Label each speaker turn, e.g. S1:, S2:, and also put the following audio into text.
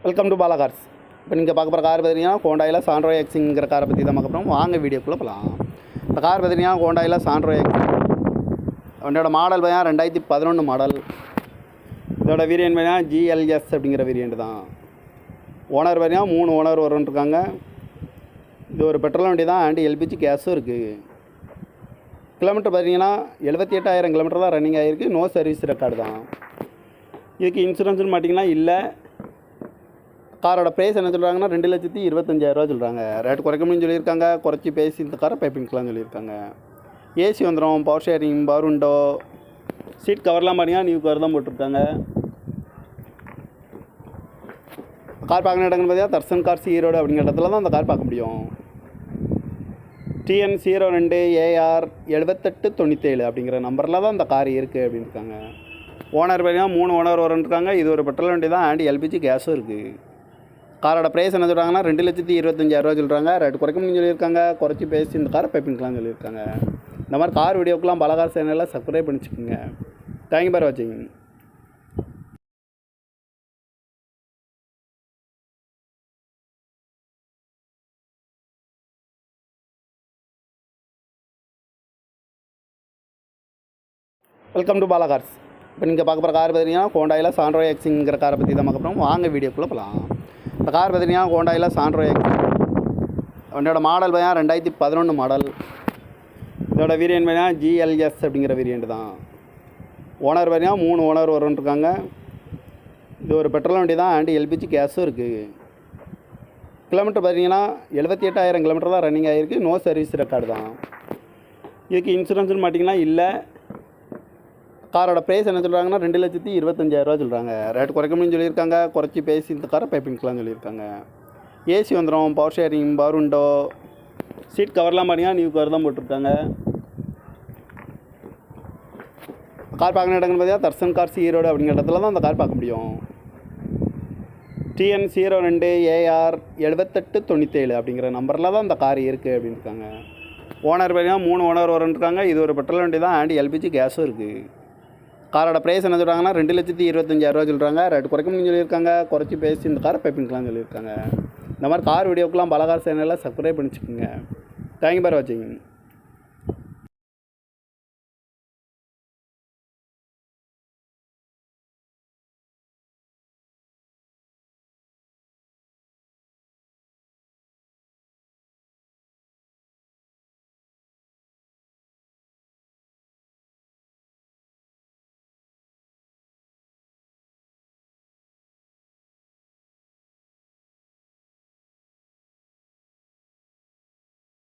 S1: Welcome to Bala cars. இப்போ நீங்கள் பார்க்க போகிற கார் பார்த்தீங்கன்னா ஹோண்டாயில் சாண்ட்ரோ எக்ஸுங்கிற காரை பற்றி தான் பார்க்க போகிறோம். வாங்க வீடியோக்குள்ளே போகலாம். இந்த கார் பார்த்தீங்கன்னா ஹோண்டாயில் சாண்ட்ரோ எக்ஸ். வண்டியோட மாடல் பார்த்தீங்கன்னா 2011 மாடல். இதோட வேரியன்ட் பார்த்தீங்கன்னா ஜிஎல்எஸ் அப்படிங்கிற வேரியன்ட் தான். ஓனர் பார்த்தீங்கன்னா 3 ஓனர் வரும்ன்ருக்காங்க. இது ஒரு பெட்ரோல் வண்டி தான், அண்ட் எல்பிஜி கேஸும் இருக்குது. கிலோமீட்டர் பார்த்தீங்கன்னா 78,000 கிலோமீட்டர் தான் ரன்னிங் ஆகிருக்கு. நோ சர்வீஸ் ரெக்கார்டு தான். இதுக்கு இன்சூரன்ஸ்னு மாட்டிங்கன்னா இல்லை. காரோட ப்ரைஸ் என்ன சொல்கிறாங்கன்னா 2,25,000 சொல்கிறாங்க. ரேட் குறைக்கணும்னு சொல்லியிருக்காங்க. குறைச்சி பேசி இந்த காரை பைப்பிங்கலாம் சொல்லியிருக்காங்க. ஏசி வந்துடும், power sharing, power window, seat கவர்லாம் பார்த்தீங்கன்னா நியூ கவர் தான் போட்டிருக்காங்க. கார் பார்க்குற இடங்கள்னு பார்த்தீங்கன்னா தர்சன் கார்ஸ் ஈரோடு அப்படிங்கிற இடத்துல தான் அந்த கார் பார்க்க முடியும். TN02 AR 7897 அப்படிங்கிற நம்பரில் தான் அந்த கார் இருக்குது அப்படின்னு இருக்காங்க. ஓனர் பார்த்தீங்கன்னா 3 ஓனர் வரும்ன்றாங்க. இது ஒரு பெட்ரோல் வண்டி தான், அண்ட் எல்பிஜி கேஸும் இருக்குது. காரோட ப்ரைஸ் என்ன சொல்கிறாங்கன்னா 2,25,000 சொல்கிறாங்க. ரேட் குறைக்கணும்னு சொல்லியிருக்காங்க. குறைச்சி பேசி இந்த காரை பைப்பிங்கலாம் சொல்லியிருக்காங்க. இந்த மாதிரி கார் வீடியோக்கெலாம் பலகார் சேனலில் சப்ஸ்கிரைப் பண்ணிச்சுக்கோங்க. தேங்க்யூ ஃபார் வாட்சிங். Welcome to Bala cars. இப்போ நீங்கள் பார்க்க போகிற கார் பார்த்தீங்கன்னா ஹோண்டாயில் சாண்ட்ரோ எக்ஸுங்கிற காரை பற்றி தான் பார்க்க போகிறோம். வாங்க வீடியோக்குள்ளே போகலாம். இந்த கார் பார்த்தீங்கன்னா ஹோண்டாயில் சாண்ட்ரோ எக்ஸ். வண்டியோட மாடல் பார்த்தீங்கன்னா 2011 மாடல். இதோட வேரியன்ட் பார்த்தீங்கன்னா ஜிஎல்எஸ் அப்படிங்கிற வேரியன்ட் தான். ஓனர் பார்த்தீங்கன்னா 3 ஓனர் வரும்ன்ருக்காங்க. இது ஒரு பெட்ரோல் வண்டி தான், அண்ட் எல்பிஜி கேஸும் இருக்குது. கிலோமீட்டர் பார்த்தீங்கன்னா 78,000 கிலோமீட்டர் தான் ரன்னிங் ஆகிருக்கு. நோ சர்வீஸ் ரெக்கார்டு தான். இதுக்கு இன்சூரன்ஸ்னு மாட்டிங்கன்னா இல்லை. காரோட ப்ரைஸ் என்ன சொல்கிறாங்கன்னா 2,25,000 சொல்கிறாங்க. ரேட் குறைக்கணும்னு சொல்லியிருக்காங்க. குறைச்சி பேசி இந்த காரை பைப்பிங்கலாம் சொல்லியிருக்காங்க. ஏசி வந்துடும், power sharing, power window, seat கவர்லாம் பார்த்தீங்கன்னா நியூ கவர் தான் போட்டிருக்காங்க. கார் பார்க்குற இடங்கள்னு பார்த்தீங்கன்னா தர்சன் கார்ஸ் ஈரோடு அப்படிங்கிற இடத்துல தான் அந்த கார் பார்க்க முடியும். TN02 AR 7897 அப்படிங்கிற நம்பரில் தான் அந்த கார் இருக்குது அப்படின்னு இருக்காங்க. ஓனர் பார்த்தீங்கன்னா 3 ஓனர் வரும்ன்றாங்க. இது ஒரு பெட்ரோல் வண்டி தான், அண்ட் எல்பிஜி கேஸும் இருக்குது. காரோட ப்ரைஸ் என்ன சொல்கிறாங்கன்னா 2,25,000 சொல்கிறாங்க. ரேட் குறைக்கணும்னு சொல்லியிருக்காங்க. குறைச்சி பேசி இந்த காரை பைப்பிங்கலாம் சொல்லியிருக்காங்க. இந்த மாதிரி கார் வீடியோக்கெலாம் பலகார் சேனலில் சப்ஸ்கிரைப் பண்ணிச்சுக்கோங்க. தேங்க்யூ ஃபார் வாட்சிங்.